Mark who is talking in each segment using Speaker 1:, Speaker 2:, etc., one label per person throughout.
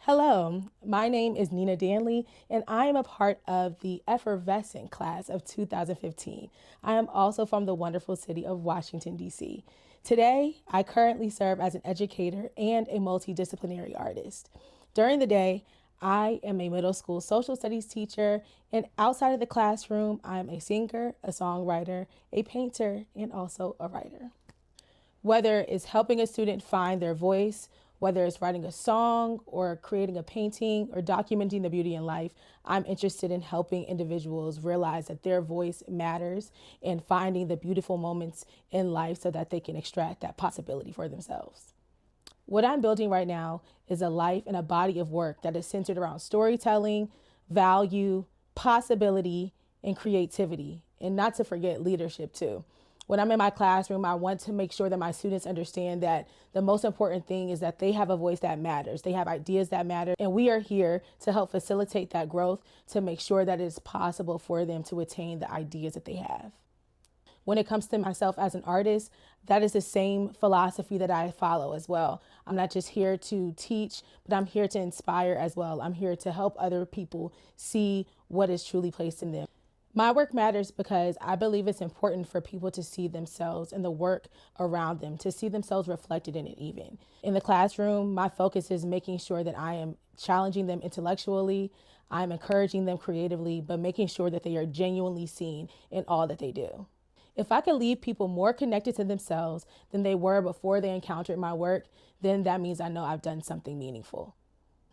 Speaker 1: Hello, my name is Nina Danley, and I am a part of the effervescent class of 2015. I am also from the wonderful city of Washington, D.C. Today, I currently serve as an educator and a multidisciplinary artist. During the day, I am a middle school social studies teacher, and outside of the classroom, I'm a singer, a songwriter, a painter, and also a writer. Whether it's helping a student find their voice, whether it's writing a song or creating a painting or documenting the beauty in life, I'm interested in helping individuals realize that their voice matters and finding the beautiful moments in life so that they can extract that possibility for themselves. What I'm building right now is a life and a body of work that is centered around storytelling, value, possibility, and creativity, and not to forget leadership too. When I'm in my classroom, I want to make sure that my students understand that the most important thing is that they have a voice that matters. They have ideas that matter, and we are here to help facilitate that growth to make sure that it's possible for them to attain the ideas that they have. When it comes to myself as an artist, that is the same philosophy that I follow as well. I'm not just here to teach, but I'm here to inspire as well. I'm here to help other people see what is truly placed in them. My work matters because I believe it's important for people to see themselves in the work around them, to see themselves reflected in it even. In the classroom, my focus is making sure that I am challenging them intellectually, I'm encouraging them creatively, but making sure that they are genuinely seen in all that they do. If I could leave people more connected to themselves than they were before they encountered my work, then that means I know I've done something meaningful.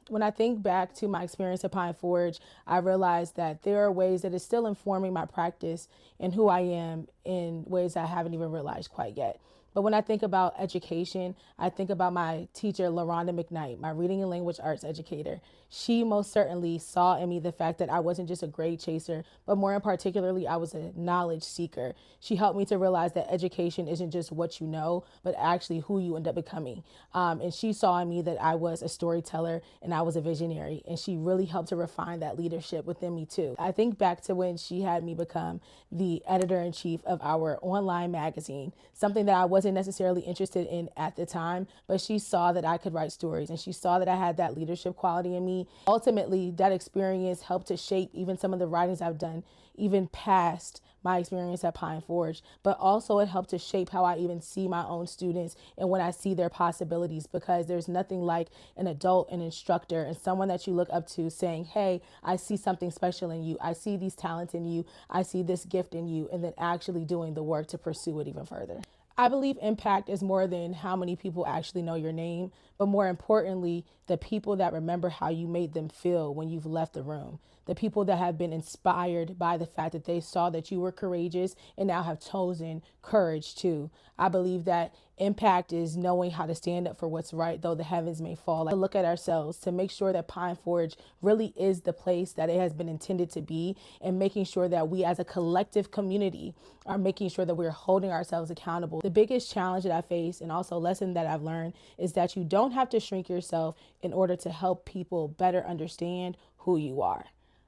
Speaker 1: When I think back to my experience at Pine Forge, I realized that there are ways that it's still informing my practice and who I am in ways I haven't even realized quite yet. But when I think about education, I think about my teacher, LaRonda McKnight, my reading and language arts educator. She most certainly saw in me the fact that I wasn't just a grade chaser, but more in particularly, I was a knowledge seeker. She helped me to realize that education isn't just what you know, but actually who you end up becoming. And she saw in me that I was a storyteller and I was a visionary. And she really helped to refine that leadership within me too. I think back to when she had me become the editor-in-chief of our online magazine, something that I wasn't necessarily interested in at the time, but she saw that I could write stories and she saw that I had that leadership quality in me. Ultimately, that experience helped to shape even some of the writings I've done, even past my experience at Pine Forge, but also it helped to shape how I even see my own students and when I see their possibilities, because there's nothing like an adult, an instructor, and someone that you look up to saying, hey, I see something special in you. I see these talents in you. I see this gift in you, and then actually doing the work to pursue it even further. I believe impact is more than how many people actually know your name, but more importantly, the people that remember how you made them feel when you've left the room. The people that have been inspired by the fact that they saw that you were courageous and now have chosen courage too. I believe that impact is knowing how to stand up for what's right, though the heavens may fall. Like, look at ourselves to make sure that Pine Forge really is the place that it has been intended to be, and making sure that we as a collective community are making sure that we're holding ourselves accountable. The biggest challenge that I face and also lesson that I've learned is that you don't have to shrink yourself in order to help people better understand who you are.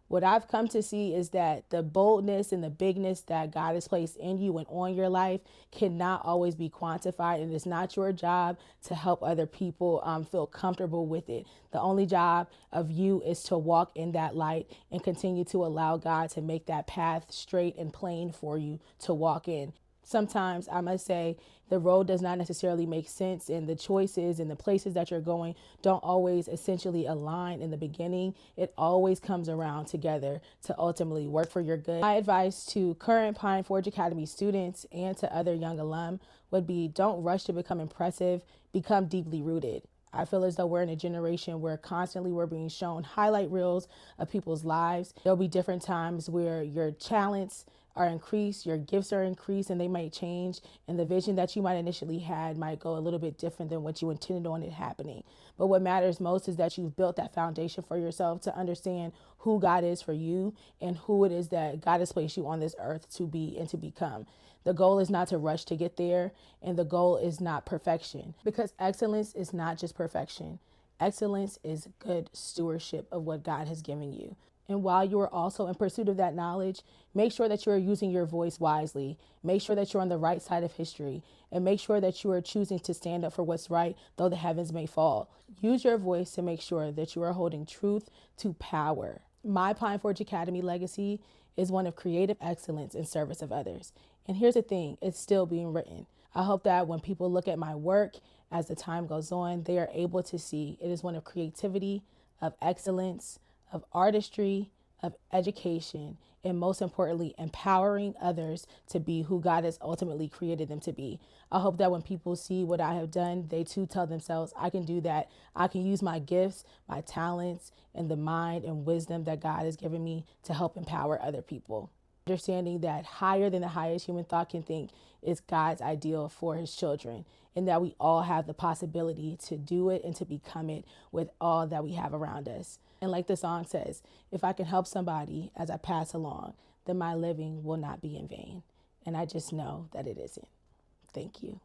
Speaker 1: What I've come to see is that the boldness and the bigness that God has placed in you and on your life cannot always be quantified, and it's not your job to help other people feel comfortable with it. The only job of you is to walk in that light and continue to allow God to make that path straight and plain for you to walk in. Sometimes I must say the road does not necessarily make sense, and the choices and the places that you're going don't always essentially align in the beginning. It always comes around together to ultimately work for your good. My advice to current Pine Forge Academy students and to other young alum would be, don't rush to become impressive, become deeply rooted. I feel as though we're in a generation where constantly we're being shown highlight reels of people's lives. There'll be different times where your talents are increased, your gifts are increased, and they might change, and the vision that you might initially had might go a little bit different than what you intended on it happening. But what matters most is that you've built that foundation for yourself to understand who God is for you and who it is that God has placed you on this earth to be and to become. The goal is not to rush to get there, and the goal is not perfection, because excellence is not just perfection. Excellence is good stewardship of what God has given you. And while you are also in pursuit of that knowledge, make sure that you are using your voice wisely. Make sure that you're on the right side of history, and make sure that you are choosing to stand up for what's right, though the heavens may fall. Use your voice to make sure that you are holding truth to power. My Pine Forge Academy legacy is one of creative excellence in service of others. And here's the thing, it's still being written. I hope that when people look at my work as the time goes on, they are able to see it is one of creativity, of excellence, of artistry, of education, and most importantly, empowering others to be who God has ultimately created them to be. I hope that when people see what I have done, they too tell themselves, I can do that. I can use my gifts, my talents, and the mind and wisdom that God has given me to help empower other people. Understanding that higher than the highest human thought can think is God's ideal for his children, and that we all have the possibility to do it and to become it with all that we have around us. And like the song says, if I can help somebody as I pass along, then my living will not be in vain. And I just know that it isn't. Thank you.